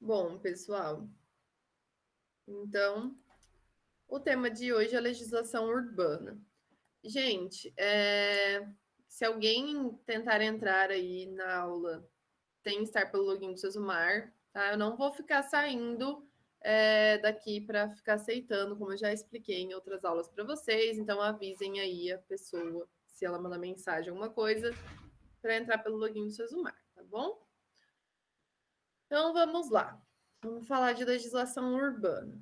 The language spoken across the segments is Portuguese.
Bom, pessoal, então o tema de hoje é a legislação urbana. Gente, se alguém tentar entrar aí na aula sem estar pelo login do Sesumar, tá? Eu não vou ficar saindo daqui para ficar aceitando, como eu já expliquei em outras aulas para vocês. Então avisem aí a pessoa, se ela mandar mensagem, alguma coisa, para entrar pelo login do Sesumar, tá bom? Então vamos lá. Vamos falar de legislação urbana.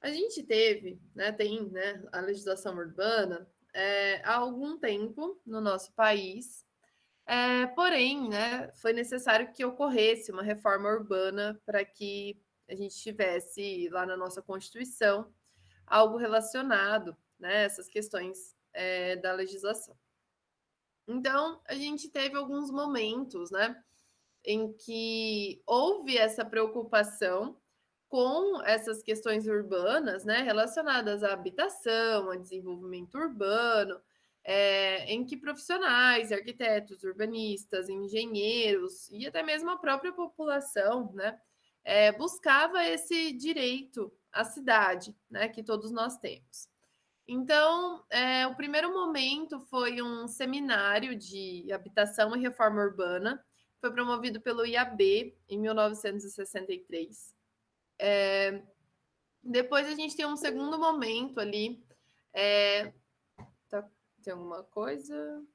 A gente teve, né, tem, né, a legislação urbana há algum tempo no nosso país, porém, né, foi necessário que ocorresse uma reforma urbana para que a gente tivesse lá na nossa Constituição algo relacionado, né, essas questões da legislação. Então, a gente teve alguns momentos, né, em que houve essa preocupação com essas questões urbanas, né, relacionadas à habitação, a desenvolvimento urbano, em que profissionais, arquitetos, urbanistas, engenheiros e até mesmo a própria população, né, buscava esse direito à cidade, né, que todos nós temos. Então, o primeiro momento foi um seminário de habitação e reforma urbana, foi promovido pelo IAB em 1963. Depois a gente tem um segundo momento ali. Tem alguma coisa?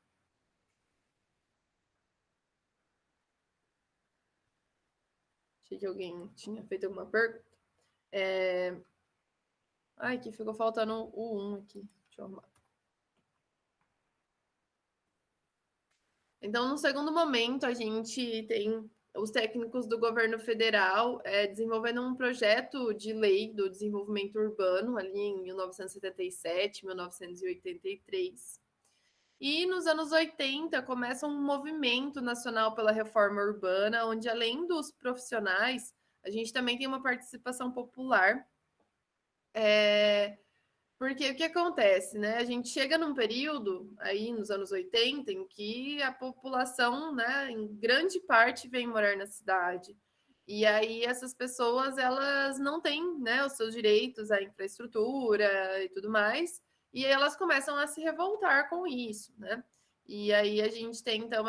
Achei que alguém tinha feito alguma pergunta. Ai, que ficou faltando o 1 aqui. Deixa eu arrumar. Então, no segundo momento, a gente tem os técnicos do governo federal desenvolvendo um projeto de lei do desenvolvimento urbano ali em 1977, 1983. E nos anos 80 começa um movimento nacional pela reforma urbana, onde além dos profissionais, a gente também tem uma participação popular. Porque o que acontece, né? A gente chega num período aí nos anos 80 em que a população, né, em grande parte vem morar na cidade. E aí essas pessoas, elas não têm, né, os seus direitos à infraestrutura e tudo mais, e aí elas começam a se revoltar com isso, né? E aí a gente tem então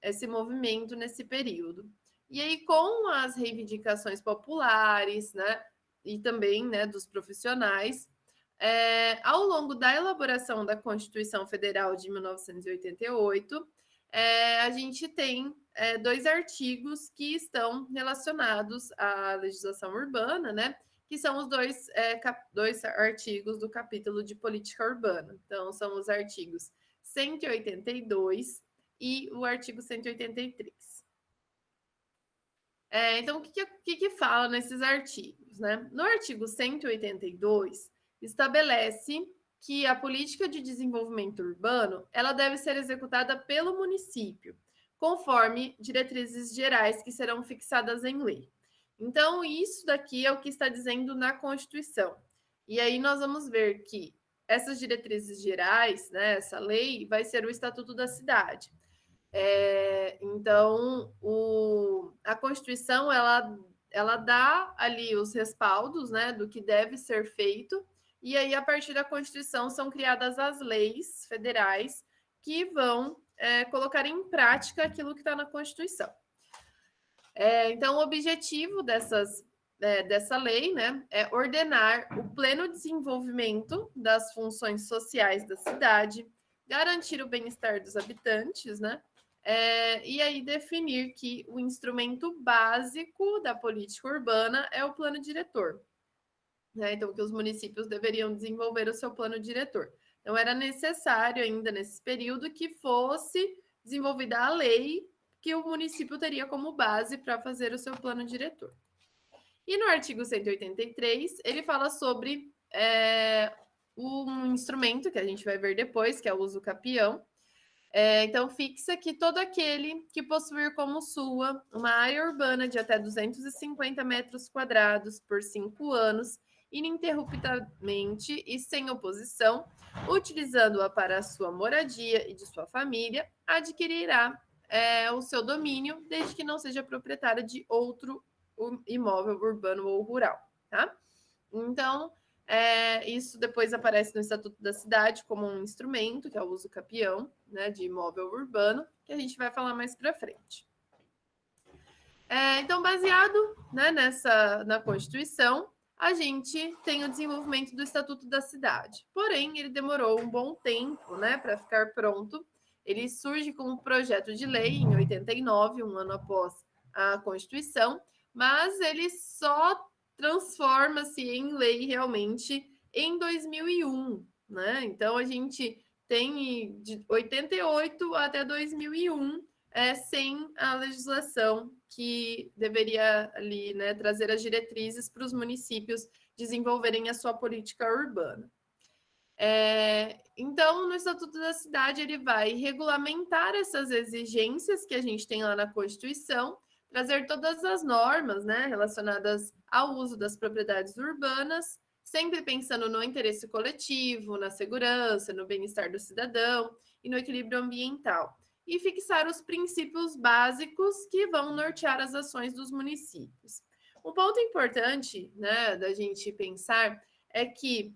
esse movimento nesse período. E aí com as reivindicações populares, né, e também, né, dos profissionais, ao longo da elaboração da Constituição Federal de 1988, a gente tem dois artigos que estão relacionados à legislação urbana, né? Que são os dois artigos do capítulo de política urbana. Então, são os artigos 182 e o artigo 183. Então, o que fala nesses artigos? Né? No artigo 182, estabelece que a política de desenvolvimento urbano ela deve ser executada pelo município, conforme diretrizes gerais que serão fixadas em lei. Então, isso daqui é o que está dizendo na Constituição. E aí nós vamos ver que essas diretrizes gerais, né, essa lei, vai ser o Estatuto da Cidade. Então, a Constituição ela dá ali os respaldos, né, do que deve ser feito, e aí a partir da Constituição são criadas as leis federais que vão colocar em prática aquilo que está na Constituição. Então, o objetivo dessa lei, né, é ordenar o pleno desenvolvimento das funções sociais da cidade, garantir o bem-estar dos habitantes, né, e aí definir que o instrumento básico da política urbana é o plano diretor. Né? Então, que os municípios deveriam desenvolver o seu plano diretor. Então, era necessário ainda nesse período que fosse desenvolvida a lei que o município teria como base para fazer o seu plano diretor. E no artigo 183, ele fala sobre um instrumento que a gente vai ver depois, que é o uso capião. Então, fixa que todo aquele que possuir como sua uma área urbana de até 250 metros quadrados por 5 anos, ininterruptamente e sem oposição, utilizando-a para a sua moradia e de sua família, adquirirá o seu domínio, desde que não seja proprietária de outro o imóvel urbano ou rural, tá? Então, isso depois aparece no Estatuto da Cidade como um instrumento, que é o uso capião, né, de imóvel urbano, que a gente vai falar mais para frente. Então, baseado, né, na Constituição, a gente tem o desenvolvimento do Estatuto da Cidade. Porém, ele demorou um bom tempo, né, para ficar pronto. Ele surge como projeto de lei em 89, um ano após a Constituição, mas ele só transforma-se em lei realmente em 2001, né? Então, a gente tem de 88 até 2001 sem a legislação que deveria ali, né, trazer as diretrizes para os municípios desenvolverem a sua política urbana. Então, no Estatuto da Cidade, ele vai regulamentar essas exigências que a gente tem lá na Constituição, trazer todas as normas, né, relacionadas ao uso das propriedades urbanas, sempre pensando no interesse coletivo, na segurança, no bem-estar do cidadão e no equilíbrio ambiental, e fixar os princípios básicos que vão nortear as ações dos municípios. Um ponto importante, né, da gente pensar é que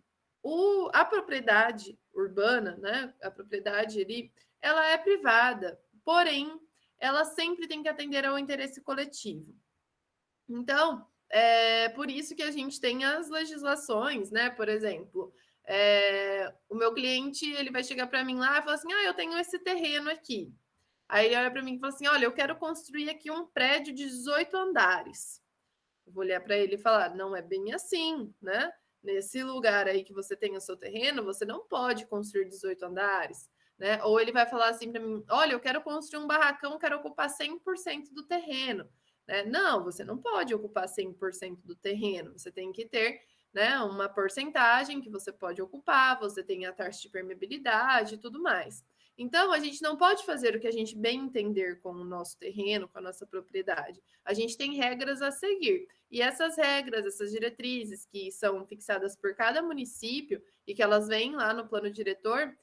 a propriedade urbana, né, a propriedade ali, ela é privada, porém, ela sempre tem que atender ao interesse coletivo. Então, é por isso que a gente tem as legislações, né? Por exemplo, o meu cliente ele vai chegar para mim lá e falar assim: eu tenho esse terreno aqui. Aí ele olha para mim e fala assim: olha, eu quero construir aqui um prédio de 18 andares. Eu vou olhar para ele e falar: não é bem assim, né? Nesse lugar aí que você tem o seu terreno, você não pode construir 18 andares, né? Ou ele vai falar assim para mim: olha, eu quero construir um barracão, quero ocupar 100% do terreno. Né? Não, você não pode ocupar 100% do terreno, você tem que ter, né, uma porcentagem que você pode ocupar, você tem a taxa de permeabilidade e tudo mais. Então, a gente não pode fazer o que a gente bem entender com o nosso terreno, com a nossa propriedade. A gente tem regras a seguir. E essas regras, essas diretrizes que são fixadas por cada município e que elas vêm lá no plano diretor,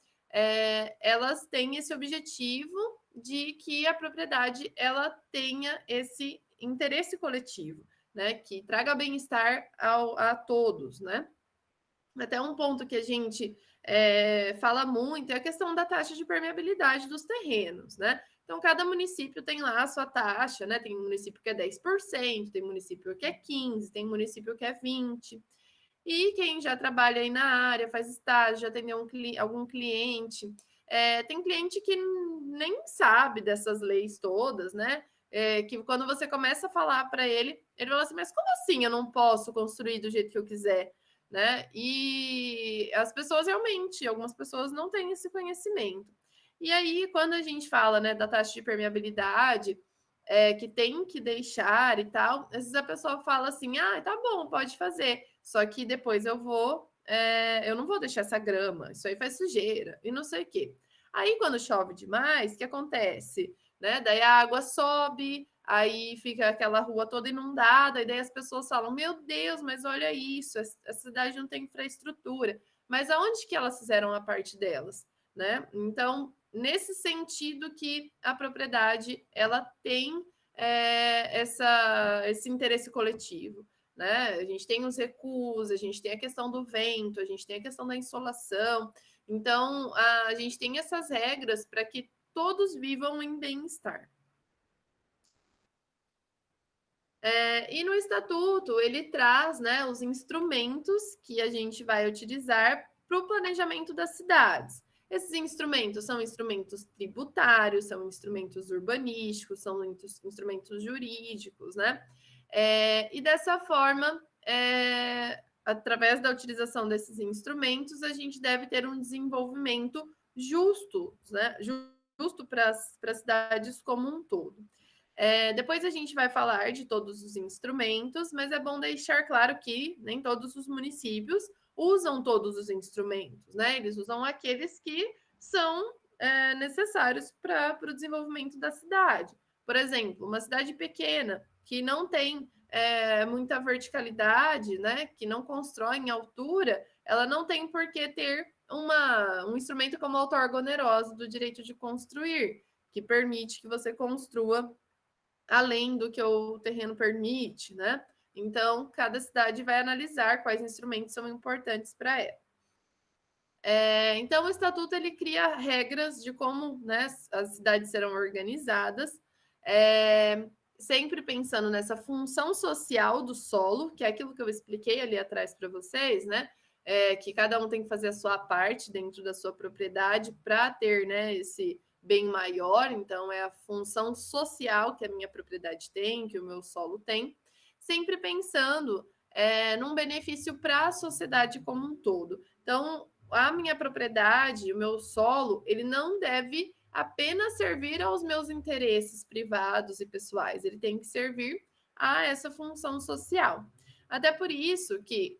elas têm esse objetivo de que a propriedade ela tenha esse interesse coletivo, né? Que traga bem-estar a todos, né? Até um ponto que a gente fala muito é a questão da taxa de permeabilidade dos terrenos, né? Então, cada município tem lá a sua taxa, né? Tem município que é 10%, tem município que é 15%, tem município que é 20%. E quem já trabalha aí na área, faz estágio, já atendeu algum cliente, tem cliente que nem sabe dessas leis todas, né? Que quando você começa a falar para ele, ele fala assim: mas como assim eu não posso construir do jeito que eu quiser? Né? E as pessoas realmente, algumas pessoas não têm esse conhecimento. E aí, quando a gente fala, né, da taxa de permeabilidade, que tem que deixar e tal, às vezes a pessoa fala assim: tá bom, pode fazer, só que depois eu não vou deixar essa grama, isso aí faz sujeira e não sei o quê. Aí, quando chove demais, o que acontece? Né? Daí a água sobe, aí fica aquela rua toda inundada, e daí as pessoas falam: meu Deus, mas olha isso, a cidade não tem infraestrutura. Mas aonde que elas fizeram a parte delas? Né? Então, nesse sentido que a propriedade ela tem esse interesse coletivo. Né? A gente tem os recuos, a gente tem a questão do vento, a gente tem a questão da insolação. Então, a gente tem essas regras para que todos vivam em bem-estar. E no estatuto ele traz, né, os instrumentos que a gente vai utilizar para o planejamento das cidades. Esses instrumentos são instrumentos tributários, são instrumentos urbanísticos, são instrumentos jurídicos, né? E dessa forma, através da utilização desses instrumentos, a gente deve ter um desenvolvimento justo, né? Justo para as cidades como um todo. Depois a gente vai falar de todos os instrumentos, mas é bom deixar claro que nem todos os municípios usam todos os instrumentos, né? Eles usam aqueles que são necessários para o desenvolvimento da cidade. Por exemplo, uma cidade pequena que não tem muita verticalidade, né? Que não constrói em altura, ela não tem por que ter um instrumento como a outorga onerosa do direito de construir, que permite que você construa além do que o terreno permite, né? Então, cada cidade vai analisar quais instrumentos são importantes para ela. Então, o Estatuto ele cria regras de como, né, as cidades serão organizadas, sempre pensando nessa função social do solo, que é aquilo que eu expliquei ali atrás para vocês, né? Que cada um tem que fazer a sua parte dentro da sua propriedade para ter, né, esse bem maior. Então, é a função social que a minha propriedade tem, que o meu solo tem, sempre pensando num benefício para a sociedade como um todo. Então, a minha propriedade, o meu solo, ele não deve apenas servir aos meus interesses privados e pessoais, ele tem que servir a essa função social. Até por isso que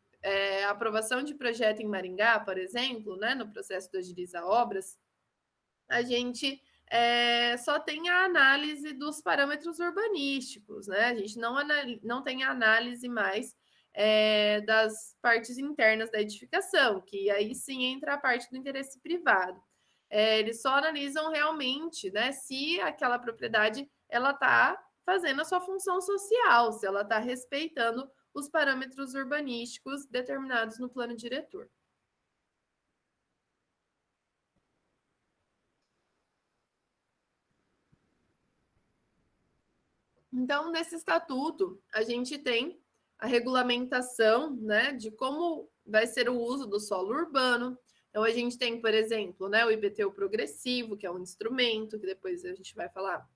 a aprovação de projeto em Maringá, por exemplo, né, no processo do Agiliza Obras, a gente só tem a análise dos parâmetros urbanísticos, né? A gente não tem a análise mais das partes internas da edificação, que aí sim entra a parte do interesse privado. Eles só analisam realmente, né, se aquela propriedade ela está fazendo a sua função social, se ela está respeitando os parâmetros urbanísticos determinados no plano diretor. Então, nesse estatuto, a gente tem a regulamentação, né, de como vai ser o uso do solo urbano. Então, a gente tem, por exemplo, né, o IPTU progressivo, que é um instrumento, que depois a gente vai falar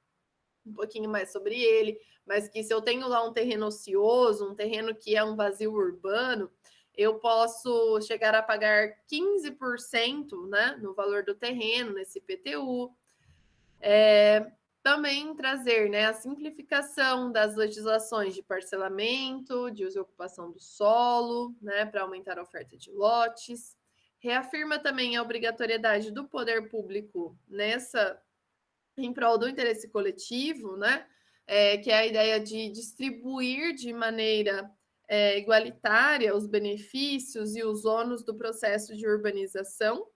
um pouquinho mais sobre ele, mas que se eu tenho lá um terreno ocioso, um terreno que é um vazio urbano, eu posso chegar a pagar 15%, né, no valor do terreno, nesse IPTU. Também trazer, né, a simplificação das legislações de parcelamento, de uso e ocupação do solo, né, para aumentar a oferta de lotes. Reafirma também a obrigatoriedade do poder público nessa, em prol do interesse coletivo, né, que é a ideia de distribuir de maneira igualitária os benefícios e os ônus do processo de urbanização,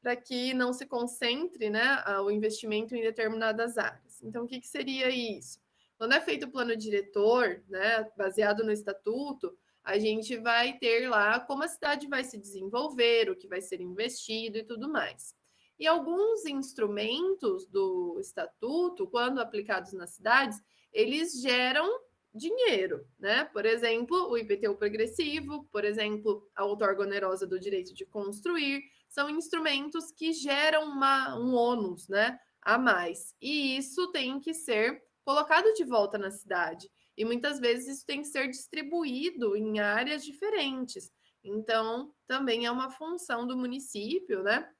para que não se concentre, né, o investimento em determinadas áreas. Então, o que seria isso? Quando é feito o plano diretor, né, baseado no estatuto, a gente vai ter lá como a cidade vai se desenvolver, o que vai ser investido e tudo mais. E alguns instrumentos do estatuto, quando aplicados nas cidades, eles geram dinheiro, né? Por exemplo, o IPTU progressivo, por exemplo, a outorga onerosa do direito de construir, são instrumentos que geram um ônus, né, a mais. E isso tem que ser colocado de volta na cidade. E muitas vezes isso tem que ser distribuído em áreas diferentes. Então, também é uma função do município, né,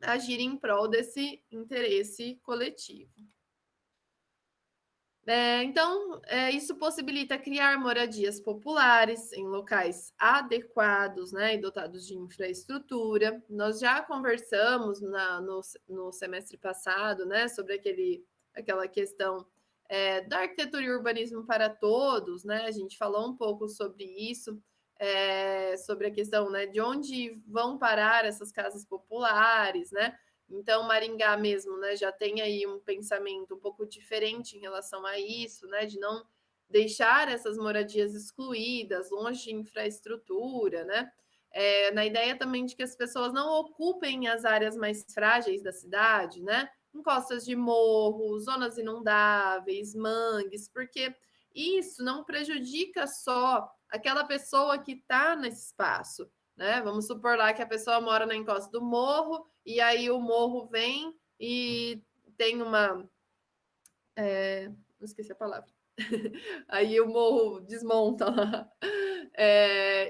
agir em prol desse interesse coletivo. Então, isso possibilita criar moradias populares em locais adequados, né, e dotados de infraestrutura. Nós já conversamos no semestre passado, né, sobre aquela questão da arquitetura e urbanismo para todos, né? A gente falou um pouco sobre isso, sobre a questão, né, de onde vão parar essas casas populares, né? Então, Maringá mesmo, né, já tem aí um pensamento um pouco diferente em relação a isso, né, de não deixar essas moradias excluídas, longe de infraestrutura, né? Na ideia também de que as pessoas não ocupem as áreas mais frágeis da cidade, né? Encostas de morro, zonas inundáveis, mangues, porque isso não prejudica só aquela pessoa que está nesse espaço, né? Vamos supor lá que a pessoa mora na encosta do morro e aí o morro vem e tem uma. Não esqueci a palavra. Aí o morro desmonta lá.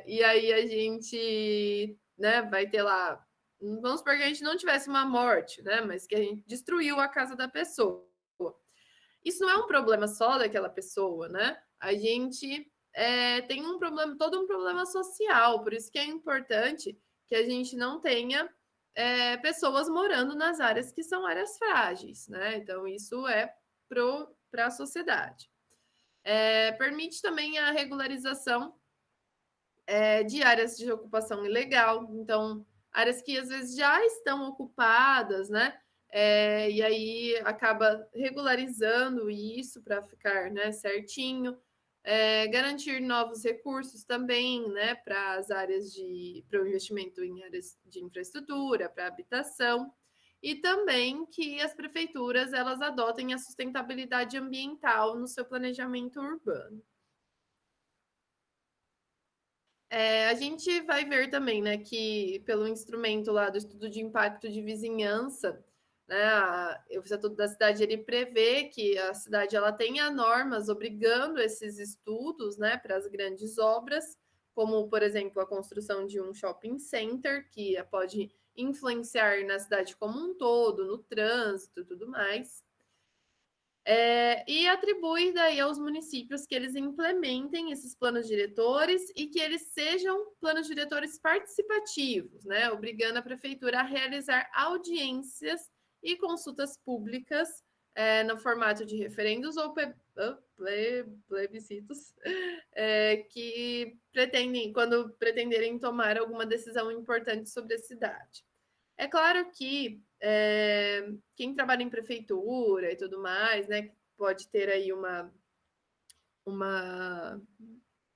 E aí a gente, né, vai ter lá. Vamos supor que a gente não tivesse uma morte, né? Mas que a gente destruiu a casa da pessoa. Isso não é um problema só daquela pessoa, né? A gente tem um problema, todo um problema social, por isso que é importante que a gente não tenha pessoas morando nas áreas que são áreas frágeis, né? Então, isso é para a sociedade. Permite também a regularização de áreas de ocupação ilegal, então, áreas que às vezes já estão ocupadas, né? e aí acaba regularizando isso para ficar, né, certinho. Garantir novos recursos também, né, para as áreas para o investimento em áreas de infraestrutura, para habitação, e também que as prefeituras elas adotem a sustentabilidade ambiental no seu planejamento urbano. A gente vai ver também, né, que pelo instrumento lá do estudo de impacto de vizinhança, né, o Estatuto da Cidade ele prevê que a cidade ela tenha normas obrigando esses estudos, né, para as grandes obras, como por exemplo a construção de um shopping center que pode influenciar na cidade como um todo, no trânsito, e tudo mais. E atribui daí aos municípios que eles implementem esses planos diretores e que eles sejam planos diretores participativos, né? Obrigando a prefeitura a realizar audiências e consultas públicas no formato de referendos ou plebiscitos que pretendem, quando pretenderem tomar alguma decisão importante sobre a cidade. É claro que quem trabalha em prefeitura e tudo mais, né, pode ter aí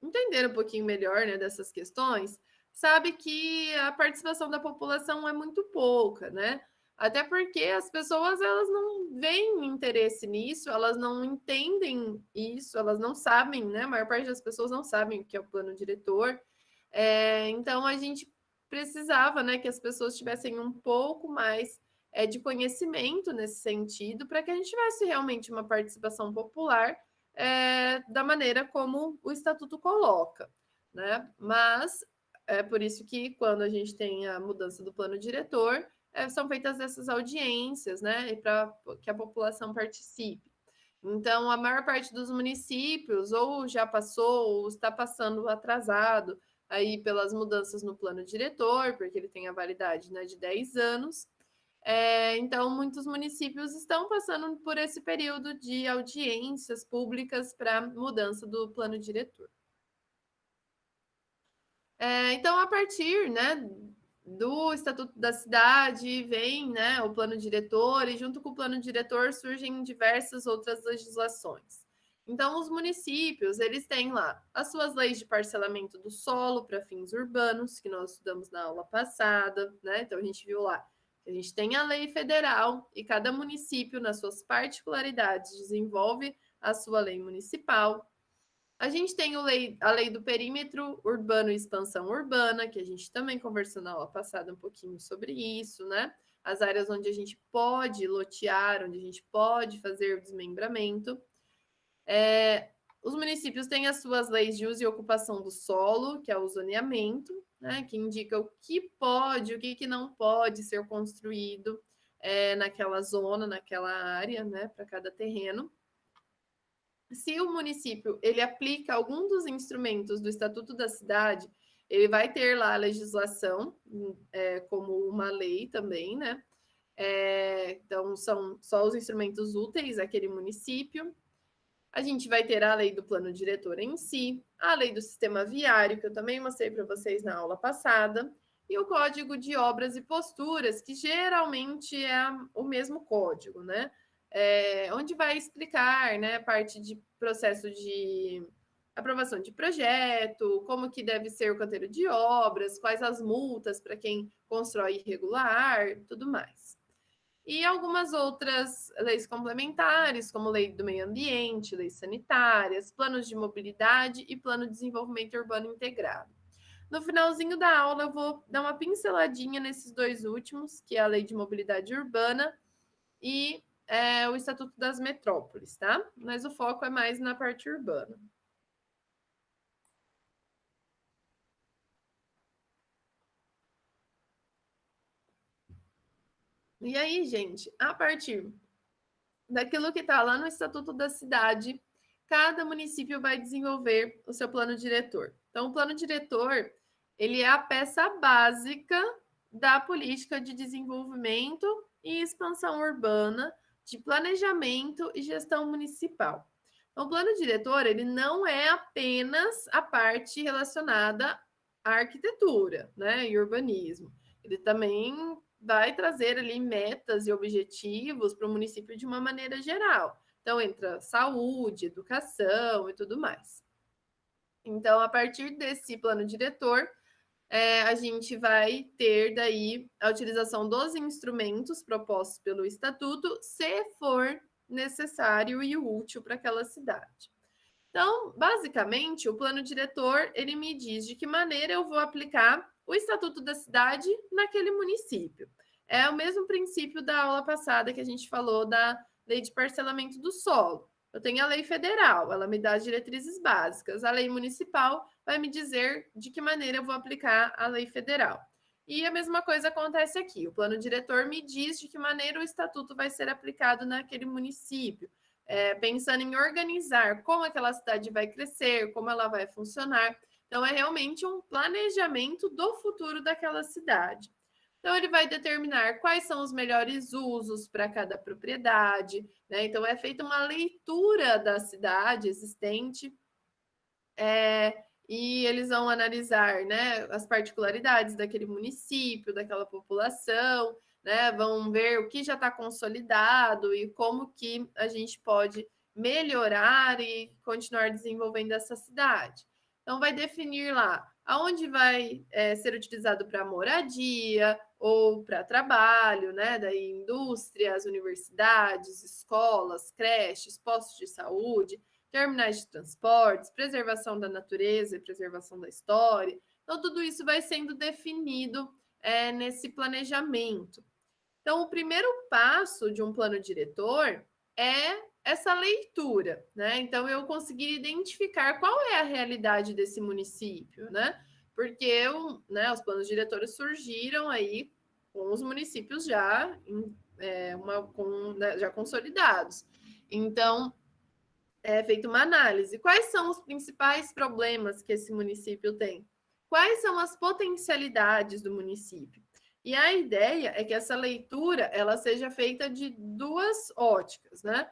entender um pouquinho melhor, né, dessas questões, sabe que a participação da população é muito pouca, né? Até porque as pessoas elas não veem interesse nisso, elas não entendem isso, elas não sabem, né? A maior parte das pessoas não sabem o que é o plano diretor. Então a gente precisava, né, que as pessoas tivessem um pouco mais de conhecimento nesse sentido, para que a gente tivesse realmente uma participação popular da maneira como o estatuto coloca, né? Mas é por isso que quando a gente tem a mudança do plano diretor, são feitas essas audiências, né? Para que a população participe. Então, a maior parte dos municípios ou já passou ou está passando atrasado aí pelas mudanças no plano diretor, porque ele tem a validade, né, de 10 anos. Então, muitos municípios estão passando por esse período de audiências públicas para mudança do plano diretor. Então, a partir, né, do Estatuto da Cidade, vem, né, o plano diretor, e junto com o plano diretor surgem diversas outras legislações. Então, os municípios, eles têm lá as suas leis de parcelamento do solo para fins urbanos, que nós estudamos na aula passada, né? Então, a gente viu lá que a gente tem a lei federal e cada município, nas suas particularidades, desenvolve a sua lei municipal. A gente tem a lei do perímetro urbano e expansão urbana, que a gente também conversou na aula passada um pouquinho sobre isso, né? As áreas onde a gente pode lotear, onde a gente pode fazer o desmembramento. Os municípios têm as suas leis de uso e ocupação do solo, que é o zoneamento, né? Que indica o que pode, o que não pode ser construído naquela zona, naquela área, né? Para cada terreno. Se o município ele aplica algum dos instrumentos do Estatuto da Cidade, ele vai ter lá a legislação como uma lei também, né? Então, são só os instrumentos úteis àquele município. A gente vai ter a lei do plano diretor em si, a lei do sistema viário, que eu também mostrei para vocês na aula passada, e o código de obras e posturas, que geralmente é o mesmo código, né? Onde vai explicar, né, parte de processo de aprovação de projeto, como que deve ser o canteiro de obras, quais as multas para quem constrói irregular, tudo mais. E algumas outras leis complementares, como lei do meio ambiente, leis sanitárias, planos de mobilidade e plano de desenvolvimento urbano integrado. No finalzinho da aula, eu vou dar uma pinceladinha nesses dois últimos, que é a lei de mobilidade urbana e o Estatuto das Metrópoles, tá? Mas o foco é mais na parte urbana. E aí, gente, a partir daquilo que está lá no Estatuto da Cidade, cada município vai desenvolver o seu plano diretor. Então, o plano diretor, ele é a peça básica da política de desenvolvimento e expansão urbana, de planejamento e gestão municipal. Então, o plano diretor, ele não é apenas a parte relacionada à arquitetura, né, e urbanismo. Ele também vai trazer ali metas e objetivos para o município de uma maneira geral. Então, entra saúde, educação e tudo mais. Então, a partir desse plano diretor, a gente vai ter daí a utilização dos instrumentos propostos pelo Estatuto, se for necessário e útil para aquela cidade. Então, basicamente, o plano diretor, ele me diz de que maneira eu vou aplicar o Estatuto da cidade naquele município. É o mesmo princípio da aula passada que a gente falou da lei de parcelamento do solo. Eu tenho a lei federal, ela me dá as diretrizes básicas. A lei municipal vai me dizer de que maneira eu vou aplicar a lei federal. E a mesma coisa acontece aqui. O plano diretor me diz de que maneira o estatuto vai ser aplicado naquele município. Pensando em organizar como aquela cidade vai crescer, como ela vai funcionar. Então, é realmente um planejamento do futuro daquela cidade. Então, ele vai determinar quais são os melhores usos para cada propriedade, né? Então, é feita uma leitura da cidade existente, e eles vão analisar, né, as particularidades daquele município, daquela população, né? Vão ver o que já está consolidado e como que a gente pode melhorar e continuar desenvolvendo essa cidade. Então, vai definir lá aonde vai ser utilizado para moradia ou para trabalho, né? Daí indústrias, universidades, escolas, creches, postos de saúde, terminais de transportes, preservação da natureza e preservação da história. Então, tudo isso vai sendo definido nesse planejamento. Então, o primeiro passo de um plano diretor é essa leitura, né? Então, eu conseguir identificar qual é a realidade desse município, né? Porque os planos diretores surgiram aí com os municípios já, já consolidados. Então, é feita uma análise. Quais são os principais problemas que esse município tem? Quais são as potencialidades do município? E a ideia é que essa leitura ela seja feita de duas óticas, né?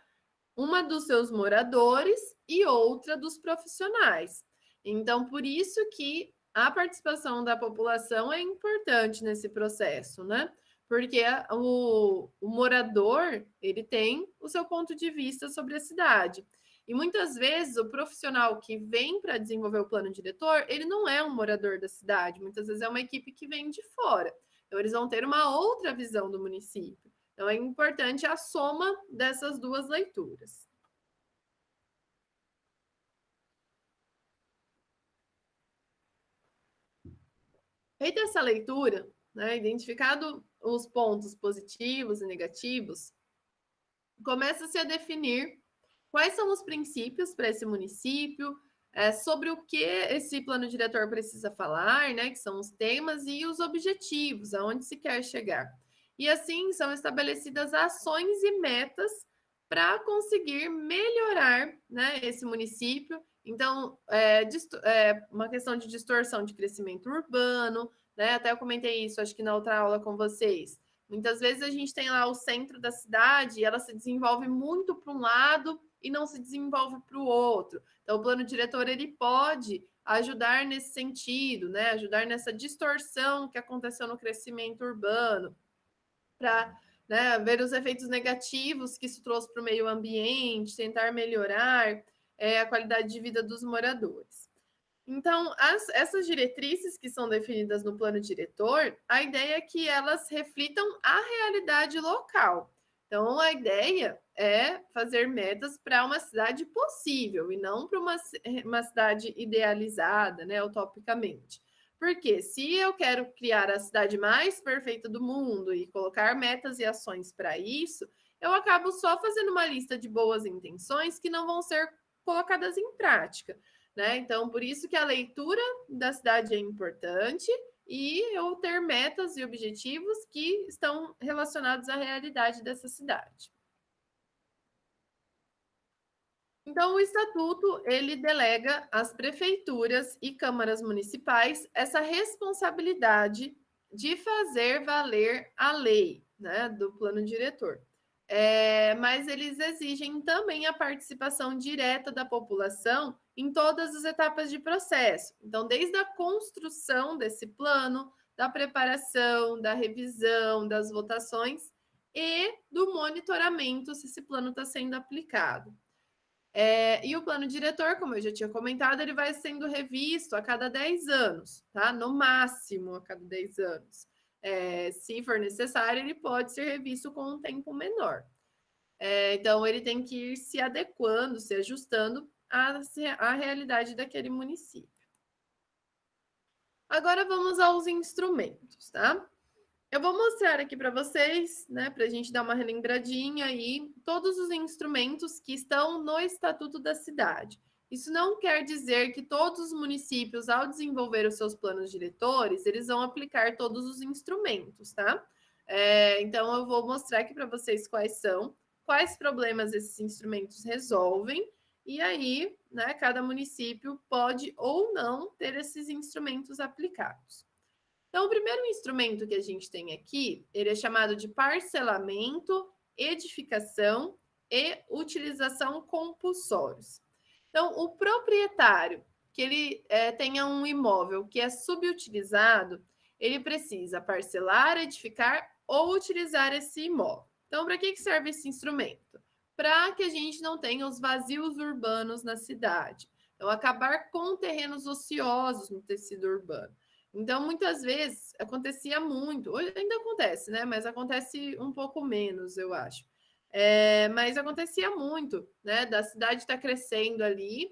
Uma dos seus moradores e outra dos profissionais. Então, por isso que a participação da população é importante nesse processo, né? Porque o morador, ele tem o seu ponto de vista sobre a cidade. E muitas vezes o profissional que vem para desenvolver o plano diretor, ele não é um morador da cidade, muitas vezes é uma equipe que vem de fora. Então, eles vão ter uma outra visão do município. Então, é importante a soma dessas duas leituras. Feita essa leitura, né, identificado os pontos positivos e negativos, começa-se a definir quais são os princípios para esse município, sobre o que esse plano diretor precisa falar, né, que são os temas e os objetivos, aonde se quer chegar. E assim são estabelecidas ações e metas para conseguir melhorar, né, esse município. Então, uma questão de distorção de crescimento urbano, né? Até eu comentei isso, acho que na outra aula com vocês. Muitas vezes a gente tem lá o centro da cidade e ela se desenvolve muito para um lado e não se desenvolve para o outro. Então, o plano diretor ele pode ajudar nesse sentido, né? Ajudar nessa distorção que aconteceu no crescimento urbano, para, né, ver os efeitos negativos que isso trouxe para o meio ambiente, tentar melhorar a qualidade de vida dos moradores. Então, essas diretrizes que são definidas no plano diretor, a ideia é que elas reflitam a realidade local. Então, a ideia é fazer metas para uma cidade possível e não para uma cidade idealizada, né, utopicamente. Porque se eu quero criar a cidade mais perfeita do mundo e colocar metas e ações para isso, eu acabo só fazendo uma lista de boas intenções que não vão ser colocadas em prática. Né? Então, por isso que a leitura da cidade é importante e eu ter metas e objetivos que estão relacionados à realidade dessa cidade. Então, o estatuto ele delega às prefeituras e câmaras municipais essa responsabilidade de fazer valer a lei, né, do plano diretor. Mas eles exigem também a participação direta da população em todas as etapas de processo. Então, desde a construção desse plano, da preparação, da revisão, das votações e do monitoramento se esse plano está sendo aplicado. E o plano diretor, como eu já tinha comentado, ele vai sendo revisto a cada 10 anos, tá? No máximo a cada 10 anos. Se for necessário, ele pode ser revisto com um tempo menor. Então, ele tem que ir se adequando, se ajustando à realidade daquele município. Agora vamos aos instrumentos, tá? Eu vou mostrar aqui para vocês, né, para a gente dar uma relembradinha aí, todos os instrumentos que estão no Estatuto da Cidade. Isso não quer dizer que todos os municípios, ao desenvolver os seus planos diretores, eles vão aplicar todos os instrumentos, tá? Então, eu vou mostrar aqui para vocês quais são, quais problemas esses instrumentos resolvem, e aí, né, cada município pode ou não ter esses instrumentos aplicados. Então, o primeiro instrumento que a gente tem aqui, ele é chamado de parcelamento, edificação e utilização compulsórios. Então, o proprietário que ele tenha um imóvel que é subutilizado, ele precisa parcelar, edificar ou utilizar esse imóvel. Então, para que serve esse instrumento? Para que a gente não tenha os vazios urbanos na cidade. Então, acabar com terrenos ociosos no tecido urbano. Então, muitas vezes, acontecia muito, hoje ainda acontece, né? Mas acontece um pouco menos, eu acho. Mas acontecia muito, né? Da cidade estar crescendo ali,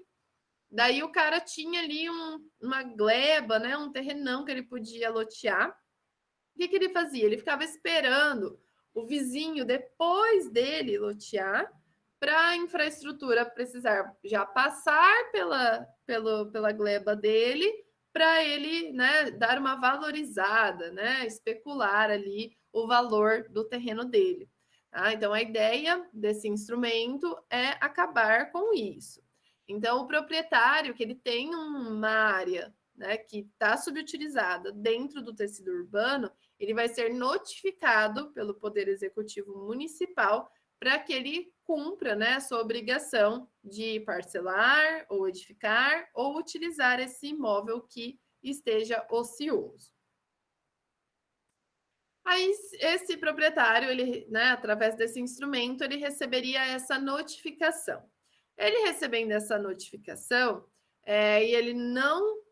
daí o cara tinha ali uma gleba, né? Um terrenão que ele podia lotear. O que ele fazia? Ele ficava esperando o vizinho, depois dele, lotear, para a infraestrutura precisar já passar pela gleba dele, para ele, né, dar uma valorizada, né, especular ali o valor do terreno dele. Tá? Então, a ideia desse instrumento é acabar com isso. Então, o proprietário que ele tem uma área, né, que está subutilizada dentro do tecido urbano, ele vai ser notificado pelo Poder Executivo Municipal para que ele cumpra, né, a sua obrigação de parcelar ou edificar ou utilizar esse imóvel que esteja ocioso. Aí, esse proprietário, ele, né, através desse instrumento, ele receberia essa notificação. Ele recebendo essa notificação, e ele não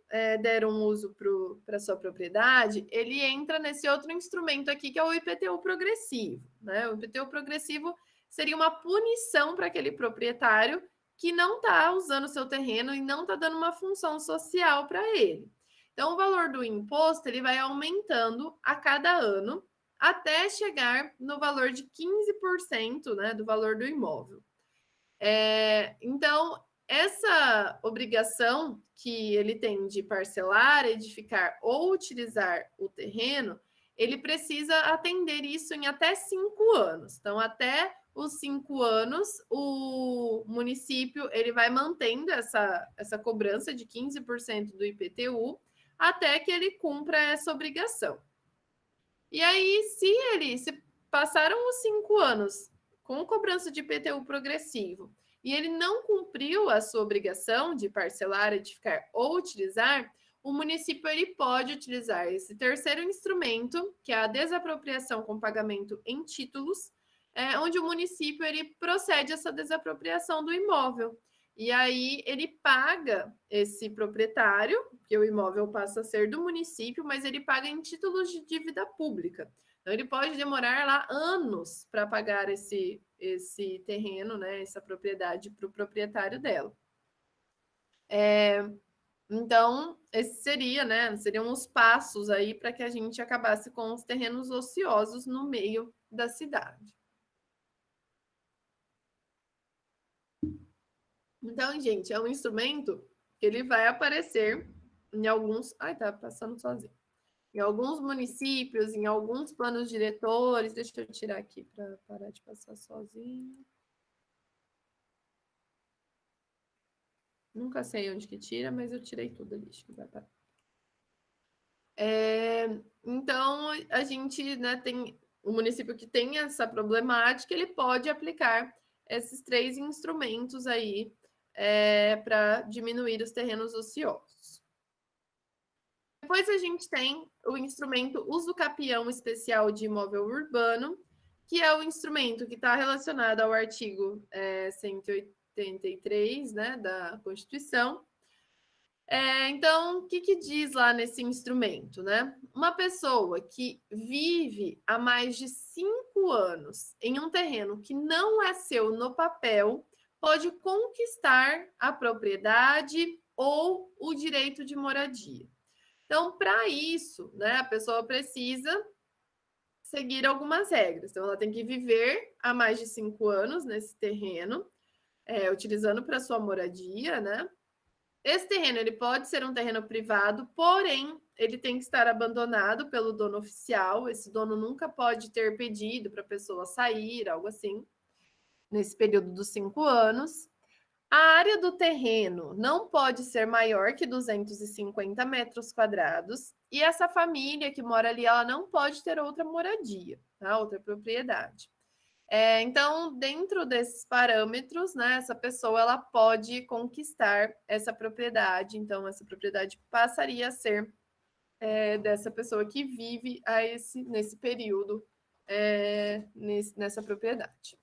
der um uso para sua propriedade, ele entra nesse outro instrumento aqui, que é o IPTU progressivo. Né? O IPTU progressivo seria uma punição para aquele proprietário que não está usando o seu terreno e não está dando uma função social para ele. Então, o valor do imposto ele vai aumentando a cada ano até chegar no valor de 15%, né, do valor do imóvel. Então, essa obrigação que ele tem de parcelar, edificar ou utilizar o terreno, ele precisa atender isso em até 5 anos. Então, até os 5 anos, o município ele vai mantendo essa cobrança de 15% do IPTU até que ele cumpra essa obrigação. E aí, se passaram os 5 anos com cobrança de IPTU progressivo e ele não cumpriu a sua obrigação de parcelar, edificar ou utilizar, o município ele pode utilizar esse terceiro instrumento, que é a desapropriação com pagamento em títulos, onde o município ele procede essa desapropriação do imóvel. E aí ele paga esse proprietário, que o imóvel passa a ser do município, mas ele paga em títulos de dívida pública. Então ele pode demorar lá anos para pagar esse terreno, né, essa propriedade para o proprietário dela. Então, esse seria, né, seriam os passos aí para que a gente acabasse com os terrenos ociosos no meio da cidade. Então, gente, é um instrumento que ele vai aparecer em alguns... Ai, tá passando sozinho. Em alguns municípios, em alguns planos diretores. Deixa eu tirar aqui para parar de passar sozinho. Nunca sei onde que tira, mas eu tirei tudo ali. Acho que vai parar. Então, a gente, né, tem o município que tem essa problemática, ele pode aplicar esses 3 instrumentos aí para diminuir os terrenos ociosos. Depois a gente tem o instrumento usucapião especial de imóvel urbano, que é o instrumento que está relacionado ao artigo 183, né, da Constituição. Então, o que diz lá nesse instrumento, né? Uma pessoa que vive há mais de 5 anos em um terreno que não é seu no papel pode conquistar a propriedade ou o direito de moradia. Então, para isso, né, a pessoa precisa seguir algumas regras. Então, ela tem que viver há mais de 5 anos nesse terreno, utilizando para sua moradia, né? Esse terreno ele pode ser um terreno privado, porém ele tem que estar abandonado pelo dono oficial. Esse dono nunca pode ter pedido para a pessoa sair, algo assim, nesse período dos 5 anos. A área do terreno não pode ser maior que 250 metros quadrados e essa família que mora ali, ela não pode ter outra moradia, tá? Outra propriedade. Então, dentro desses parâmetros, né, essa pessoa ela pode conquistar essa propriedade. Então, essa propriedade passaria a ser dessa pessoa que vive nesse período nessa propriedade.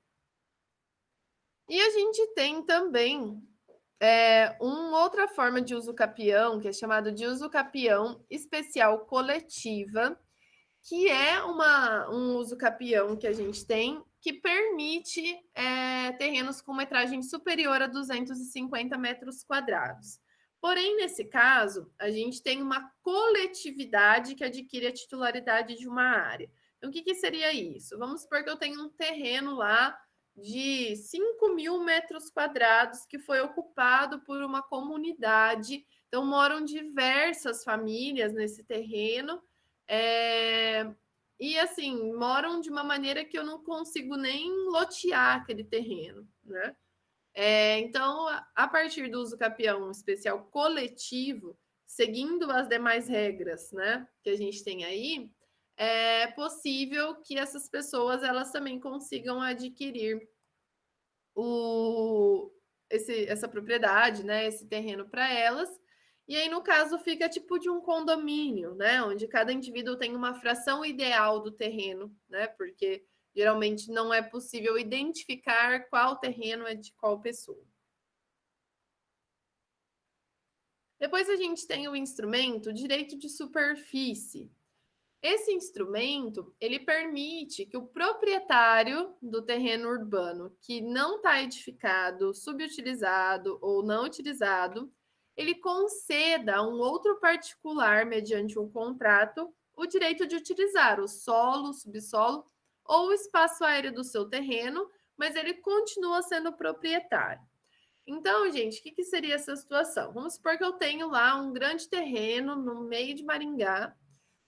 E a gente tem também uma outra forma de uso capião, que é chamado de uso capião especial coletiva, que é um uso capião que a gente tem que permite terrenos com metragem superior a 250 metros quadrados. Porém, nesse caso, a gente tem uma coletividade que adquire a titularidade de uma área. Então, o que seria isso? Vamos supor que eu tenho um terreno lá de 5.000 metros quadrados que foi ocupado por uma comunidade. Então, moram diversas famílias nesse terreno. E assim, moram de uma maneira que eu não consigo nem lotear aquele terreno, né? Então, a partir do uso capião especial coletivo, seguindo as demais regras, né, que a gente tem aí, é possível que essas pessoas elas também consigam adquirir essa propriedade, né, esse terreno para elas. E aí, no caso, fica tipo de um condomínio, né? Onde cada indivíduo tem uma fração ideal do terreno, né? Porque geralmente não é possível identificar qual terreno é de qual pessoa. Depois a gente tem o instrumento direito de superfície. Esse instrumento, ele permite que o proprietário do terreno urbano que não está edificado, subutilizado ou não utilizado, ele conceda a um outro particular, mediante um contrato, o direito de utilizar o solo, o subsolo ou o espaço aéreo do seu terreno, mas ele continua sendo proprietário. Então, gente, o que seria essa situação? Vamos supor que eu tenho lá um grande terreno no meio de Maringá,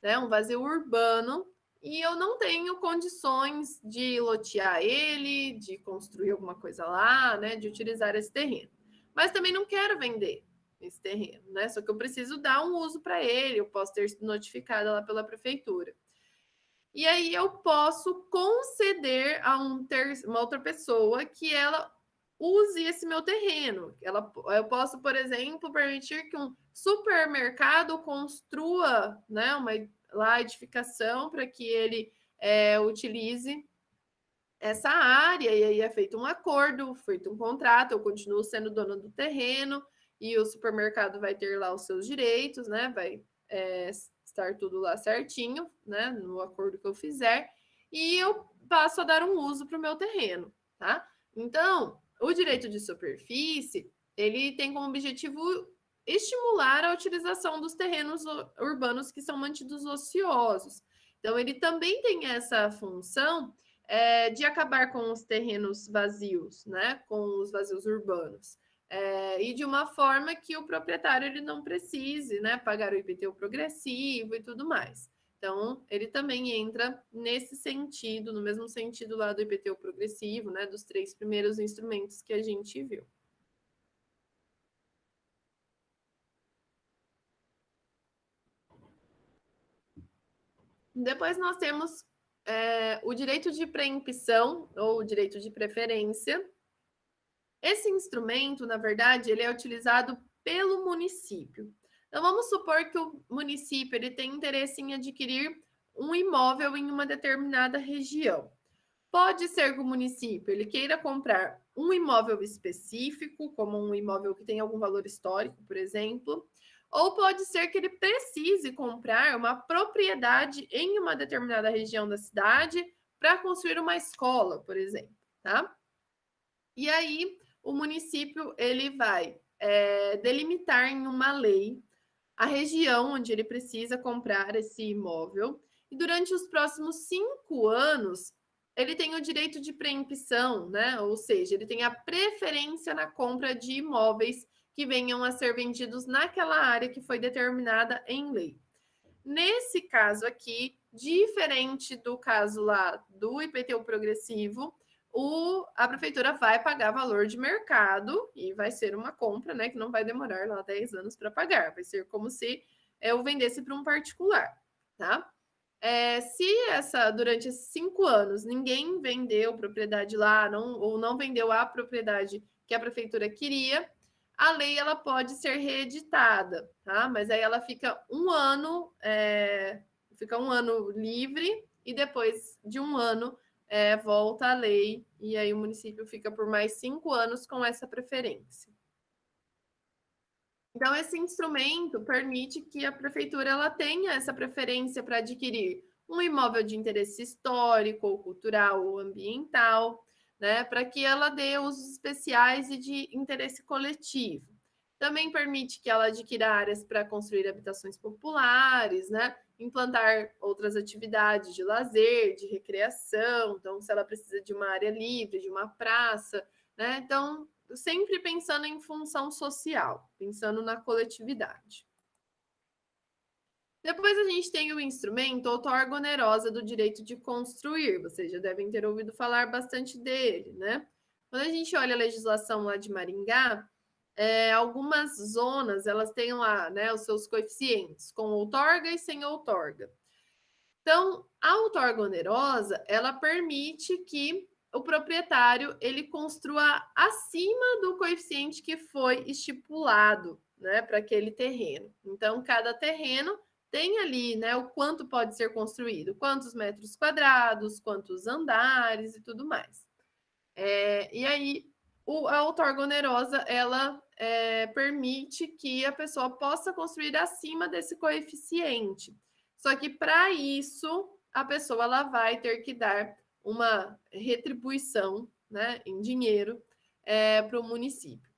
né, um vazio urbano, e eu não tenho condições de lotear ele, de construir alguma coisa lá, né, de utilizar esse terreno. Mas também não quero vender esse terreno, né? Só que eu preciso dar um uso para ele, eu posso ter sido notificada lá pela prefeitura. E aí eu posso conceder a uma outra pessoa que ela use esse meu terreno. Eu posso, por exemplo, permitir que um supermercado construa, né, uma edificação para que ele utilize essa área, e aí é feito um acordo, feito um contrato, eu continuo sendo dona do terreno, e o supermercado vai ter lá os seus direitos, né? Vai estar tudo lá certinho, né? No acordo que eu fizer, e eu passo a dar um uso para o meu terreno, tá? Então, o direito de superfície, ele tem como objetivo estimular a utilização dos terrenos urbanos que são mantidos ociosos. Então, ele também tem essa função de acabar com os terrenos vazios, né? Com os vazios urbanos. E de uma forma que o proprietário ele não precise, né, pagar o IPTU progressivo e tudo mais. Então, ele também entra nesse sentido, no mesmo sentido lá do IPTU progressivo, né, dos 3 primeiros instrumentos que a gente viu. Depois nós temos o direito de preempção ou o direito de preferência. Esse instrumento, na verdade, ele é utilizado pelo município. Então, vamos supor que o município ele tem interesse em adquirir um imóvel em uma determinada região. Pode ser que o município ele queira comprar um imóvel específico, como um imóvel que tem algum valor histórico, por exemplo, ou pode ser que ele precise comprar uma propriedade em uma determinada região da cidade para construir uma escola, por exemplo, tá? E aí o município ele vai delimitar em uma lei a região onde ele precisa comprar esse imóvel e durante os próximos 5 anos ele tem o direito de preempção, né? Ou seja, ele tem a preferência na compra de imóveis que venham a ser vendidos naquela área que foi determinada em lei. Nesse caso aqui, diferente do caso lá do IPTU progressivo, a prefeitura vai pagar valor de mercado e vai ser uma compra, né, que não vai demorar lá 10 anos para pagar. Vai ser como se eu vendesse para um particular, tá? Se durante esses 5 anos ninguém vendeu propriedade lá, ou não vendeu a propriedade que a prefeitura queria, a lei ela pode ser reeditada, tá? Mas aí ela fica fica um ano livre e depois de um ano volta a lei e aí o município fica por mais 5 anos com essa preferência. Então, esse instrumento permite que a prefeitura ela tenha essa preferência para adquirir um imóvel de interesse histórico, ou cultural ou ambiental, né, para que ela dê usos especiais e de interesse coletivo. Também permite que ela adquira áreas para construir habitações populares, né, implantar outras atividades de lazer, de recreação. Então, se ela precisa de uma área livre, de uma praça, né, então sempre pensando em função social, pensando na coletividade. Depois a gente tem o instrumento outorga onerosa do direito de construir. Vocês já devem ter ouvido falar bastante dele, né? Quando a gente olha a legislação lá de Maringá, algumas zonas elas têm lá, né, os seus coeficientes com outorga e sem outorga. Então, a outorga onerosa ela permite que o proprietário ele construa acima do coeficiente que foi estipulado, né, para aquele terreno. Então, cada terreno tem ali, né, o quanto pode ser construído, quantos metros quadrados, quantos andares e tudo mais. E aí, a outorga onerosa, ela permite que a pessoa possa construir acima desse coeficiente. Só que, para isso, a pessoa ela vai ter que dar uma retribuição, né, em dinheiro para o município.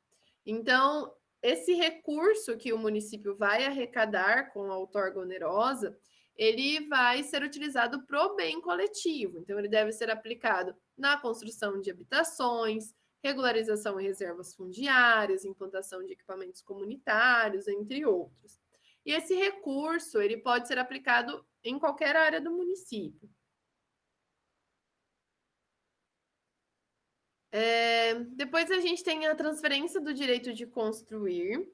Então, esse recurso que o município vai arrecadar com a outorga onerosa, ele vai ser utilizado para o bem coletivo. Então, ele deve ser aplicado na construção de habitações, regularização e reservas fundiárias, implantação de equipamentos comunitários, entre outros. E esse recurso, ele pode ser aplicado em qualquer área do município. Depois a gente tem a transferência do direito de construir.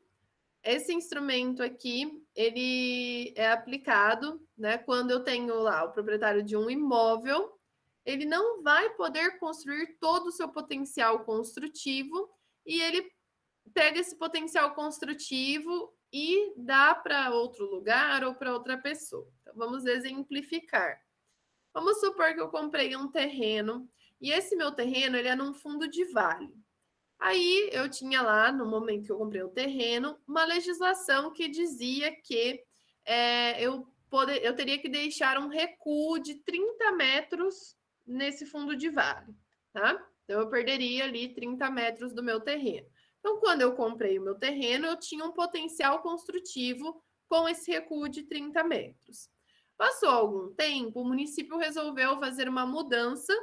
Esse instrumento aqui, ele é aplicado, né, quando eu tenho lá o proprietário de um imóvel, ele não vai poder construir todo o seu potencial construtivo e ele pega esse potencial construtivo e dá para outro lugar ou para outra pessoa. Então, vamos exemplificar. Vamos supor que eu comprei um terreno e esse meu terreno ele é num fundo de vale. Aí eu tinha lá, no momento que eu comprei o terreno, uma legislação que dizia que eu teria que deixar um recuo de 30 metros nesse fundo de vale, tá? Então eu perderia ali 30 metros do meu terreno. Então, quando eu comprei o meu terreno, eu tinha um potencial construtivo com esse recuo de 30 metros. Passou algum tempo, o município resolveu fazer uma mudança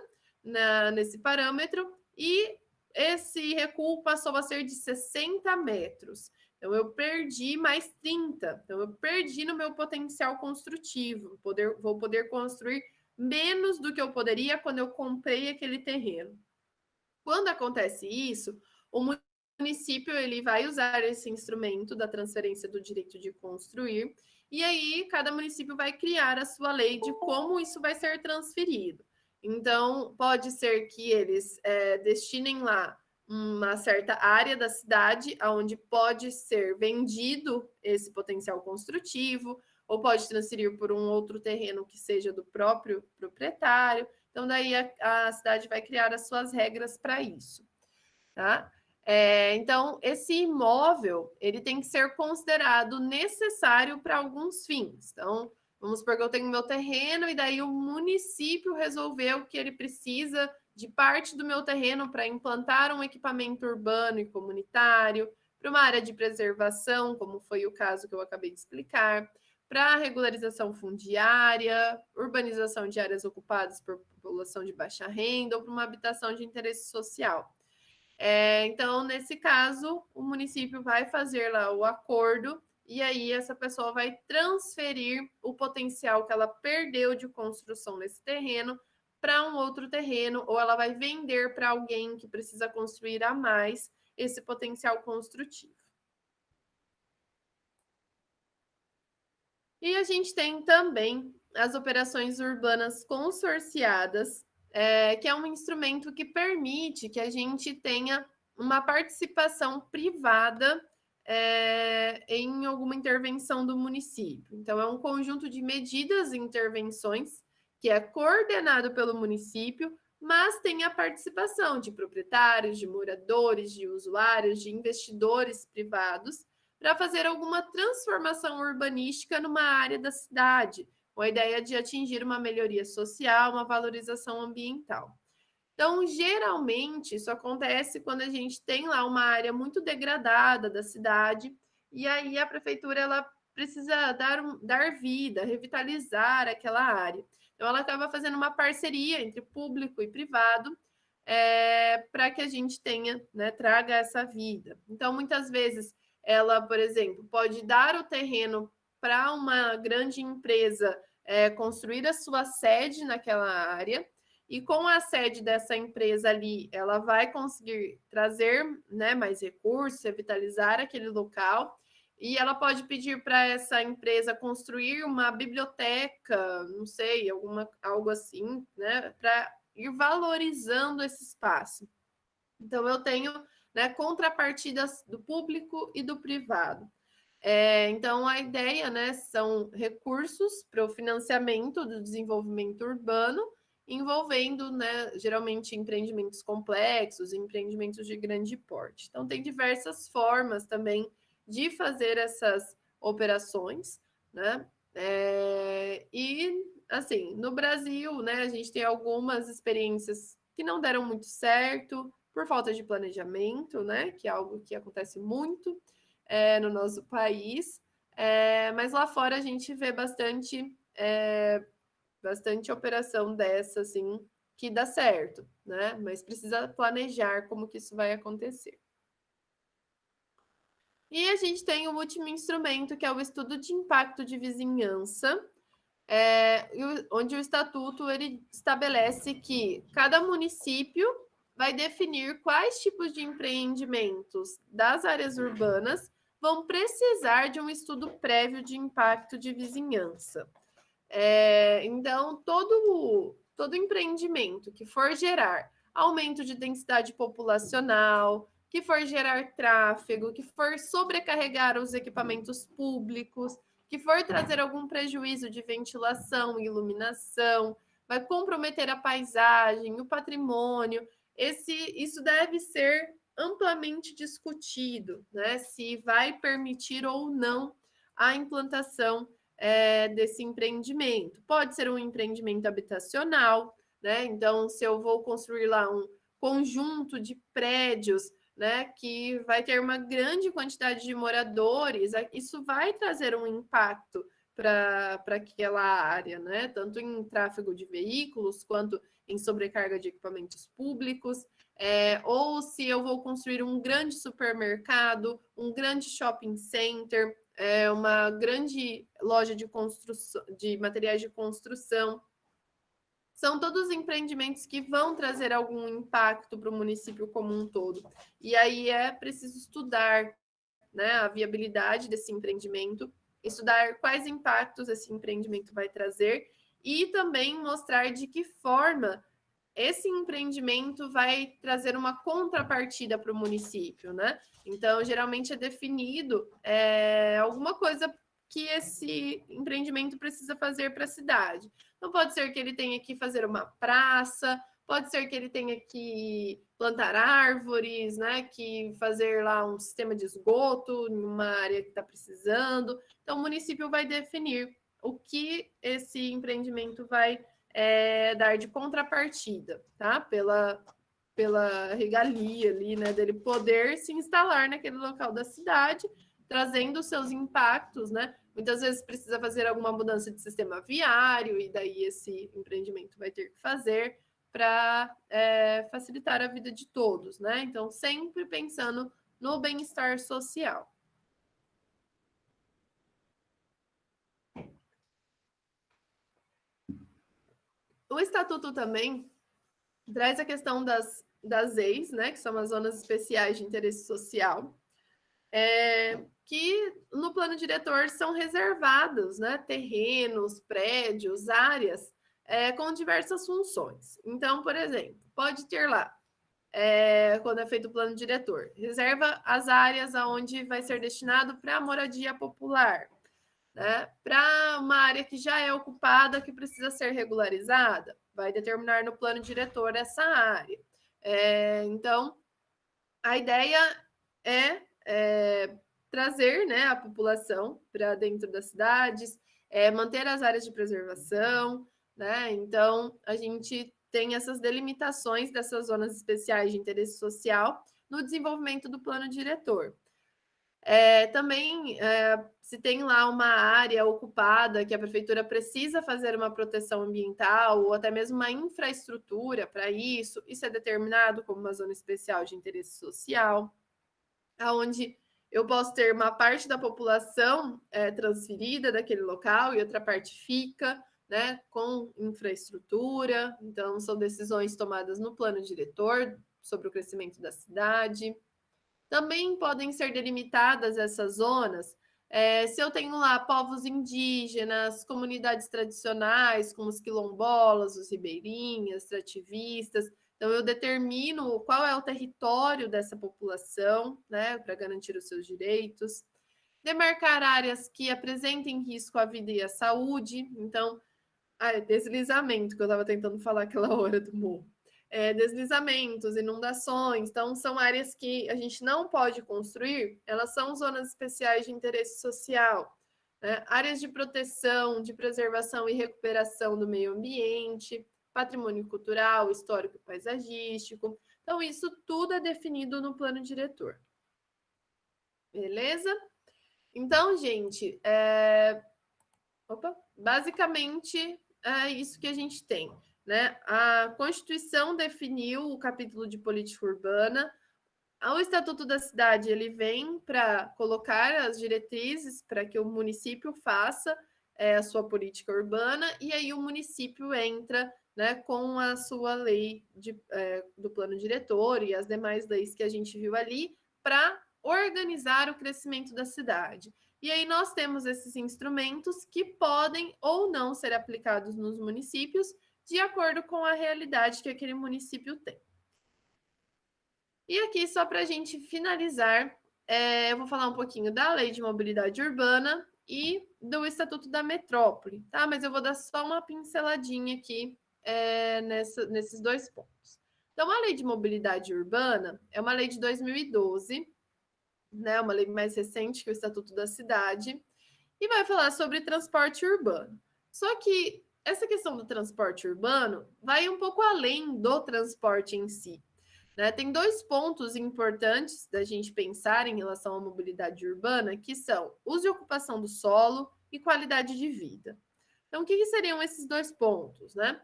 nesse parâmetro e esse recuo passou a ser de 60 metros. Então, eu perdi mais 30. Então, eu perdi no meu potencial construtivo. Vou poder construir menos do que eu poderia quando eu comprei aquele terreno. Quando acontece isso, o município ele vai usar esse instrumento da transferência do direito de construir, e aí cada município vai criar a sua lei de como isso vai ser transferido. Então, pode ser que eles destinem lá uma certa área da cidade onde pode ser vendido esse potencial construtivo, ou pode transferir por um outro terreno que seja do próprio proprietário. Então, daí a cidade vai criar as suas regras para isso, tá? Então, esse imóvel, ele tem que ser considerado necessário para alguns fins. Então, vamos supor que eu tenho meu terreno e daí o município resolveu que ele precisa de parte do meu terreno para implantar um equipamento urbano e comunitário, para uma área de preservação, como foi o caso que eu acabei de explicar, para regularização fundiária, urbanização de áreas ocupadas por população de baixa renda ou para uma habitação de interesse social. Então, nesse caso, o município vai fazer lá o acordo e aí essa pessoa vai transferir o potencial que ela perdeu de construção nesse terreno para um outro terreno, ou ela vai vender para alguém que precisa construir a mais esse potencial construtivo. E a gente tem também as operações urbanas consorciadas, que é um instrumento que permite que a gente tenha uma participação privada em alguma intervenção do município. Então, é um conjunto de medidas e intervenções que é coordenado pelo município, mas tem a participação de proprietários, de moradores, de usuários, de investidores privados, para fazer alguma transformação urbanística numa área da cidade, com a ideia de atingir uma melhoria social, uma valorização ambiental. Então, geralmente, isso acontece quando a gente tem lá uma área muito degradada da cidade, e aí a prefeitura ela precisa dar vida, revitalizar aquela área. Então, ela acaba fazendo uma parceria entre público e privado para que a gente tenha, né, traga essa vida. Então, muitas vezes, ela, por exemplo, pode dar o terreno para uma grande empresa construir a sua sede naquela área, e com a sede dessa empresa ali, ela vai conseguir trazer, né, mais recursos, revitalizar aquele local, e ela pode pedir para essa empresa construir uma biblioteca, não sei, algo assim, né, para ir valorizando esse espaço. Então, eu tenho, né, contrapartidas do público e do privado. Então, a ideia, né, são recursos para o financiamento do desenvolvimento urbano, envolvendo, né, geralmente empreendimentos complexos, empreendimentos de grande porte. Então, tem diversas formas também de fazer essas operações, né? E, assim, no Brasil, né, a gente tem algumas experiências que não deram muito certo por falta de planejamento, né, que é algo que acontece muito no nosso país, mas lá fora a gente vê bastante operação dessa, assim, que dá certo, né? Mas precisa planejar como que isso vai acontecer. E a gente tem o último instrumento, que é o estudo de impacto de vizinhança, onde o estatuto ele estabelece que cada município vai definir quais tipos de empreendimentos das áreas urbanas vão precisar de um estudo prévio de impacto de vizinhança. Então, todo empreendimento que for gerar aumento de densidade populacional, que for gerar tráfego, que for sobrecarregar os equipamentos públicos, que for trazer algum prejuízo de ventilação e iluminação, vai comprometer a paisagem, o patrimônio, isso deve ser amplamente discutido, né? Se vai permitir ou não a implantação desse empreendimento. Pode ser um empreendimento habitacional, né? Então, se eu vou construir lá um conjunto de prédios, né, que vai ter uma grande quantidade de moradores, isso vai trazer um impacto para aquela área, né? Tanto em tráfego de veículos quanto em sobrecarga de equipamentos públicos. Ou se eu vou construir um grande supermercado, um grande shopping center, uma grande loja de construção, de materiais de construção. São todos empreendimentos que vão trazer algum impacto para o município como um todo. E aí é preciso estudar, né, a viabilidade desse empreendimento, estudar quais impactos esse empreendimento vai trazer e também mostrar de que forma esse empreendimento vai trazer uma contrapartida para o município, né? Então, geralmente é definido alguma coisa que esse empreendimento precisa fazer para a cidade. Então, pode ser que ele tenha que fazer uma praça, pode ser que ele tenha que plantar árvores, né? Que fazer lá um sistema de esgoto em uma área que está precisando. Então, o município vai definir o que esse empreendimento vai dar de contrapartida, tá? Pela regalia ali, né? Dele poder se instalar naquele local da cidade, trazendo seus impactos, né? Muitas vezes precisa fazer alguma mudança de sistema viário, e daí esse empreendimento vai ter que fazer para facilitar a vida de todos, né? Então, sempre pensando no bem-estar social. O estatuto também traz a questão das EIs, né, que são as zonas especiais de interesse social, que no plano diretor são reservados, né, terrenos, prédios, áreas com diversas funções. Então, por exemplo, pode ter lá, quando é feito o plano diretor, reserva as áreas aonde vai ser destinado para a moradia popular, né? Para uma área que já é ocupada, que precisa ser regularizada, vai determinar no plano diretor essa área. Então, a ideia é trazer, né, a população para dentro das cidades, manter as áreas de preservação, né? Então, a gente tem essas delimitações dessas zonas especiais de interesse social no desenvolvimento do plano diretor. Também, se tem lá uma área ocupada que a prefeitura precisa fazer uma proteção ambiental ou até mesmo uma infraestrutura para isso, isso é determinado como uma zona especial de interesse social, aonde eu posso ter uma parte da população transferida daquele local e outra parte fica, né, com infraestrutura. Então, são decisões tomadas no plano diretor sobre o crescimento da cidade. Também podem ser delimitadas essas zonas se eu tenho lá povos indígenas, comunidades tradicionais, como os quilombolas, os ribeirinhas, extrativistas. Então, eu determino qual é o território dessa população, né, para garantir os seus direitos. Demarcar áreas que apresentem risco à vida e à saúde. Então, deslizamento, que eu estava tentando falar aquela hora do morro. Deslizamentos, inundações, então são áreas que a gente não pode construir, elas são zonas especiais de interesse social, né? Áreas de proteção, de preservação e recuperação do meio ambiente, patrimônio cultural, histórico e paisagístico. Então, isso tudo é definido no plano diretor. Beleza? Então, gente, basicamente é isso que a gente tem, né? A Constituição definiu o capítulo de política urbana. O Estatuto da Cidade ele vem para colocar as diretrizes para que o município faça a sua política urbana, e aí o município entra, né, com a sua lei do plano diretor e as demais leis que a gente viu ali para organizar o crescimento da cidade. E aí nós temos esses instrumentos que podem ou não ser aplicados nos municípios de acordo com a realidade que aquele município tem. E aqui, só para a gente finalizar, eu vou falar um pouquinho da Lei de Mobilidade Urbana e do Estatuto da Metrópole, tá? Mas eu vou dar só uma pinceladinha aqui nesses dois pontos. Então, a Lei de Mobilidade Urbana é uma lei de 2012, né? Uma lei mais recente que o Estatuto da Cidade, e vai falar sobre transporte urbano. Só que essa questão do transporte urbano vai um pouco além do transporte em si. Né? Tem dois pontos importantes da gente pensar em relação à mobilidade urbana, que são uso e ocupação do solo e qualidade de vida. Então, o que seriam esses dois pontos? Né?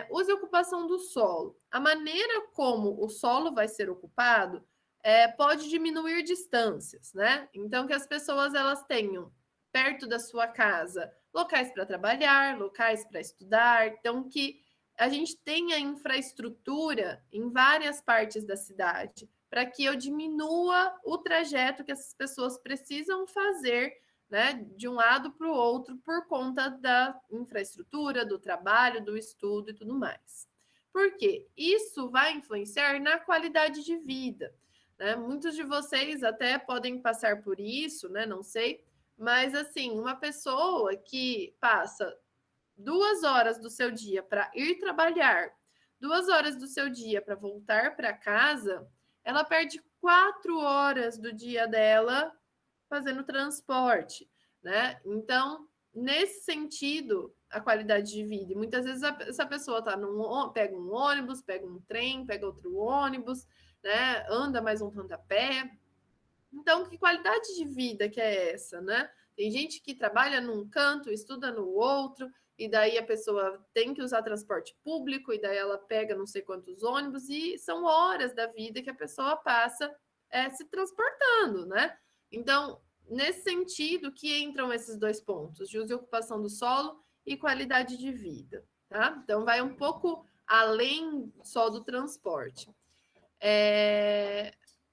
Uso e ocupação do solo. A maneira como o solo vai ser ocupado pode diminuir distâncias, né? Então, que as pessoas elas tenham perto da sua casa locais para trabalhar, locais para estudar, então que a gente tenha infraestrutura em várias partes da cidade para que eu diminua o trajeto que essas pessoas precisam fazer, né, de um lado para o outro por conta da infraestrutura, do trabalho, do estudo e tudo mais. Por quê? Isso vai influenciar na qualidade de vida, né? Muitos de vocês até podem passar por isso, né? Não sei, mas assim, uma pessoa que passa 2 horas do seu dia para ir trabalhar, 2 horas do seu dia para voltar para casa, ela perde 4 horas do dia dela fazendo transporte, né? Então, nesse sentido, a qualidade de vida. E muitas vezes essa pessoa pega um ônibus, pega um trem, pega outro ônibus, né? Anda mais um tanto a pé. Então, que qualidade de vida que é essa, né? Tem gente que trabalha num canto, estuda no outro, e daí a pessoa tem que usar transporte público, e daí ela pega não sei quantos ônibus, e são horas da vida que a pessoa passa se transportando, né? Então, nesse sentido que entram esses 2 pontos, de uso e ocupação do solo e qualidade de vida, tá? Então, vai um pouco além só do transporte.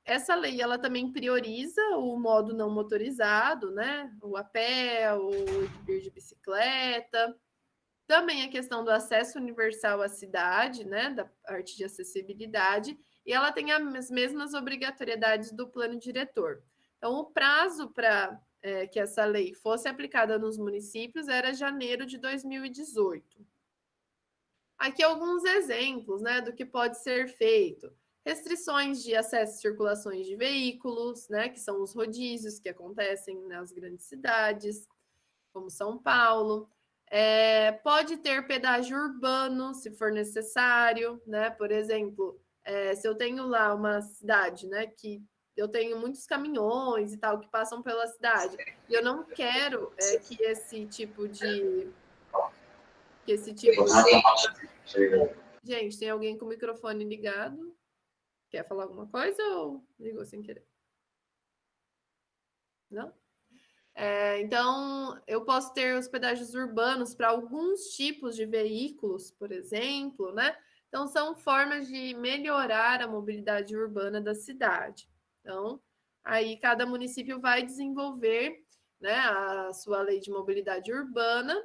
Essa lei ela também prioriza o modo não motorizado, né? O a pé, o ir de bicicleta. Também a questão do acesso universal à cidade, né? Da parte de acessibilidade. E ela tem as mesmas obrigatoriedades do plano diretor. Então, o prazo para que essa lei fosse aplicada nos municípios era janeiro de 2018. Aqui alguns exemplos, né, do que pode ser feito. Restrições de acesso e circulações de veículos, né, que são os rodízios que acontecem nas grandes cidades, como São Paulo. Pode ter pedágio urbano, se for necessário, né? Por exemplo, se eu tenho lá uma cidade, né, que eu tenho muitos caminhões e tal que passam pela cidade, e eu não quero que esse tipo de Gente, tem alguém com o microfone ligado? Quer falar alguma coisa ou ligou sem querer? Não? Então, eu posso ter os pedágios urbanos para alguns tipos de veículos, por exemplo, né? Então, são formas de melhorar a mobilidade urbana da cidade. Então, aí cada município vai desenvolver, né, a sua lei de mobilidade urbana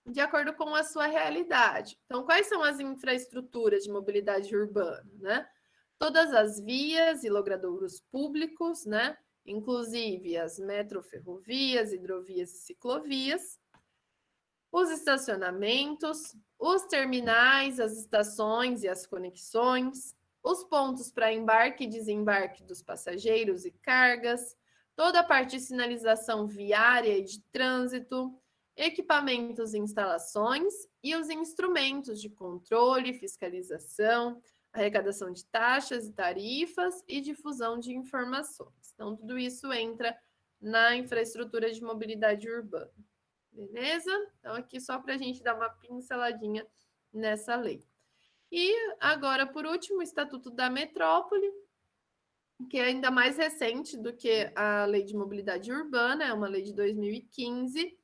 de acordo com a sua realidade. Então, quais são as infraestruturas de mobilidade urbana, né? Todas as vias e logradouros públicos, né? Inclusive as metroferrovias, hidrovias e ciclovias, os estacionamentos, os terminais, as estações e as conexões, os pontos para embarque e desembarque dos passageiros e cargas, toda a parte de sinalização viária e de trânsito, equipamentos e instalações e os instrumentos de controle, fiscalização, arrecadação de taxas e tarifas e difusão de informações. Então, tudo isso entra na infraestrutura de mobilidade urbana. Beleza? Então, aqui só para a gente dar uma pinceladinha nessa lei. E agora, por último, o Estatuto da Metrópole, que é ainda mais recente do que a Lei de Mobilidade Urbana, é uma lei de 2015,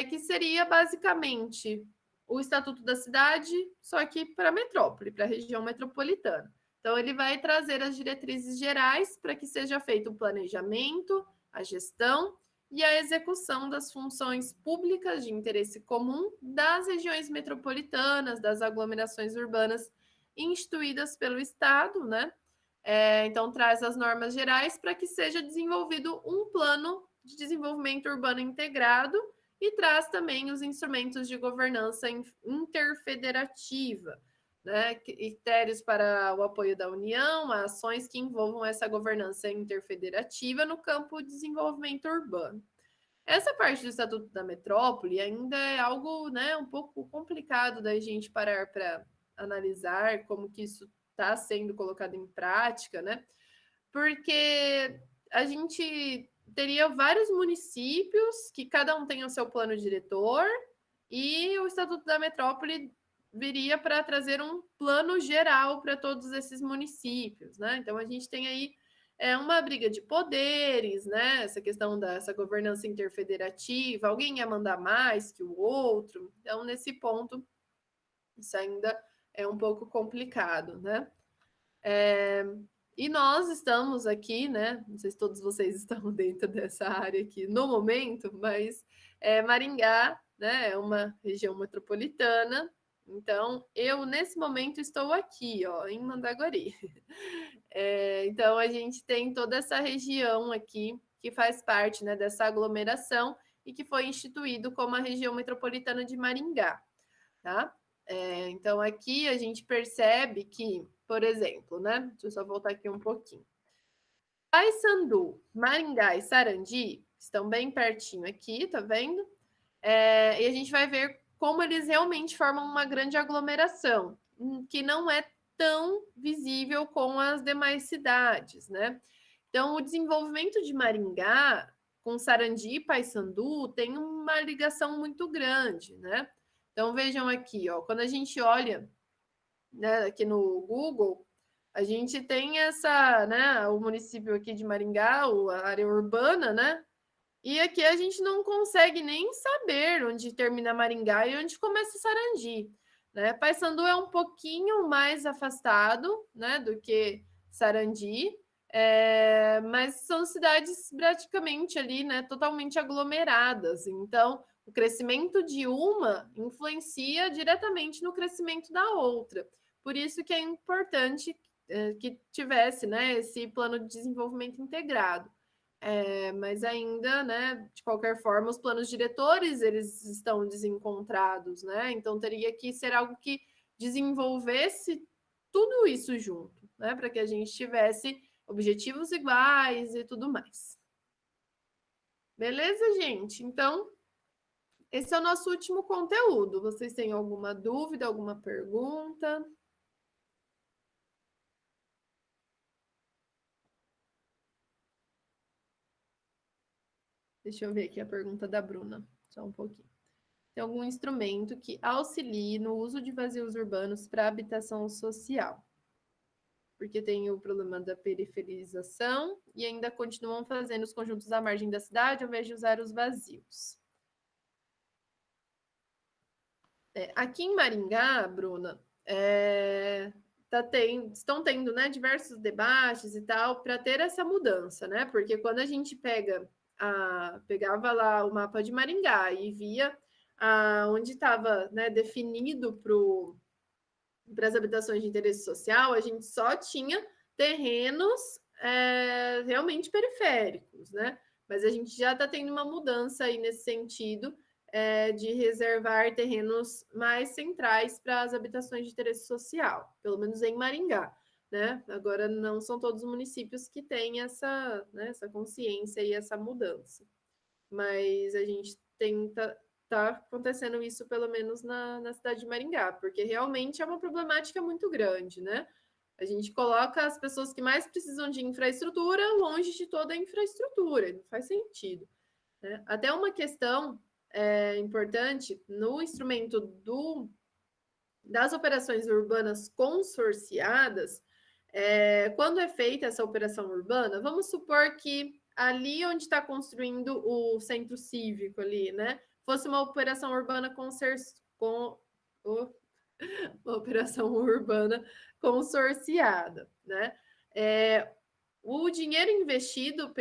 que seria basicamente o Estatuto da Cidade, só que para a metrópole, para a região metropolitana. Então, ele vai trazer as diretrizes gerais para que seja feito o planejamento, a gestão e a execução das funções públicas de interesse comum das regiões metropolitanas, das aglomerações urbanas instituídas pelo Estado, né? Então, traz as normas gerais para que seja desenvolvido um plano de desenvolvimento urbano integrado e traz também os instrumentos de governança interfederativa, né? Critérios para o apoio da União, ações que envolvam essa governança interfederativa no campo de desenvolvimento urbano. Essa parte do Estatuto da Metrópole ainda é algo, né, um pouco complicado da gente parar para analisar como que isso está sendo colocado em prática, né? Porque a gente teria vários municípios que cada um tem o seu plano diretor e o Estatuto da Metrópole viria para trazer um plano geral para todos esses municípios, né? Então a gente tem aí uma briga de poderes, né? Essa questão dessa governança interfederativa, alguém ia mandar mais que o outro. Então, nesse ponto, isso ainda é um pouco complicado, né? E nós estamos aqui, né? Não sei se todos vocês estão dentro dessa área aqui no momento, mas Maringá, né, é uma região metropolitana, Então, eu, nesse momento, estou aqui, ó, em Mandaguari. Então, a gente tem toda essa região aqui que faz parte, né, dessa aglomeração e que foi instituído como a região metropolitana de Maringá, tá? Então, aqui a gente percebe que, por exemplo, né? Deixa eu só voltar aqui um pouquinho. Paysandu, Maringá e Sarandi estão bem pertinho aqui, tá vendo? E a gente vai ver como eles realmente formam uma grande aglomeração, que não é tão visível com as demais cidades, né? Então, o desenvolvimento de Maringá com Sarandi e Paysandu tem uma ligação muito grande, né? Então, vejam aqui, ó, quando a gente olha, né, aqui no Google, a gente tem essa, né, o município aqui de Maringá, a área urbana, né? E aqui a gente não consegue nem saber onde termina Maringá e onde começa Sarandi, né? Paysandu é um pouquinho mais afastado, né, do que Sarandi, mas são cidades praticamente ali, né, totalmente aglomeradas. Então, o crescimento de uma influencia diretamente no crescimento da outra. Por isso que é importante que tivesse, né, esse plano de desenvolvimento integrado. Mas ainda, né, de qualquer forma, os planos diretores eles estão desencontrados, né? Então teria que ser algo que desenvolvesse tudo isso junto, né? Para que a gente tivesse objetivos iguais e tudo mais. Beleza, gente? Então, esse é o nosso último conteúdo. Vocês têm alguma dúvida, alguma pergunta? Deixa eu ver aqui a pergunta da Bruna, só um pouquinho. Tem algum instrumento que auxilie no uso de vazios urbanos para habitação social? Porque tem o problema da periferização e ainda continuam fazendo os conjuntos à margem da cidade ao invés de usar os vazios. Aqui em Maringá, Bruna, estão tendo, né, diversos debates e tal para ter essa mudança, né? Porque quando a gente pegava lá o mapa de Maringá e via onde estava, né, definido para as habitações de interesse social, a gente só tinha terrenos realmente periféricos, né? Mas a gente já está tendo uma mudança aí nesse sentido de reservar terrenos mais centrais para as habitações de interesse social, pelo menos em Maringá. Né? Agora, não são todos os municípios que têm essa consciência e essa mudança. Mas a gente tenta tá acontecendo isso, pelo menos na cidade de Maringá, porque realmente é uma problemática muito grande, né? A gente coloca as pessoas que mais precisam de infraestrutura longe de toda a infraestrutura, não faz sentido. Né? Até uma questão importante no instrumento das operações urbanas consorciadas, quando é feita essa operação urbana, vamos supor que ali onde está construindo o centro cívico ali, né, fosse uma operação urbana uma operação urbana consorciada, né? O dinheiro investido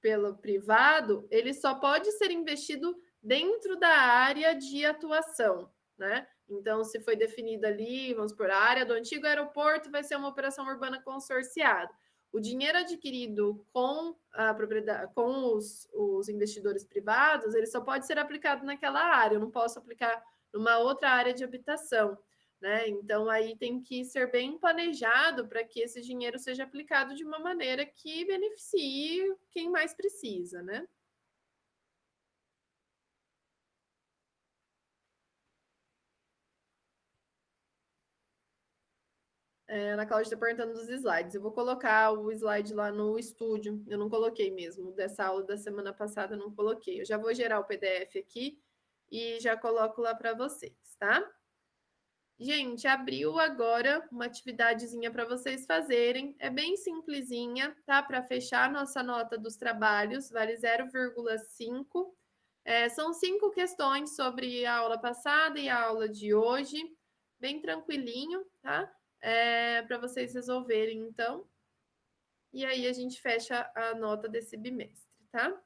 pelo privado, ele só pode ser investido dentro da área de atuação, né? Então, se foi definido ali, vamos por a área do antigo aeroporto, vai ser uma operação urbana consorciada. O dinheiro adquirido com a propriedade, com os investidores privados, ele só pode ser aplicado naquela área. Eu não posso aplicar numa outra área de habitação. Né? Então, aí tem que ser bem planejado para que esse dinheiro seja aplicado de uma maneira que beneficie quem mais precisa, né? A Ana Cláudia está perguntando dos slides. Eu vou colocar o slide lá no estúdio. Eu não coloquei mesmo. Dessa aula da semana passada, eu não coloquei. Eu já vou gerar o PDF aqui e já coloco lá para vocês, tá? Gente, abriu agora uma atividadezinha para vocês fazerem. É bem simplesinha, tá? Para fechar nossa nota dos trabalhos, vale 0,5. São 5 questões sobre a aula passada e a aula de hoje. Bem tranquilinho, tá? Para vocês resolverem, então. E aí a gente fecha a nota desse bimestre, tá?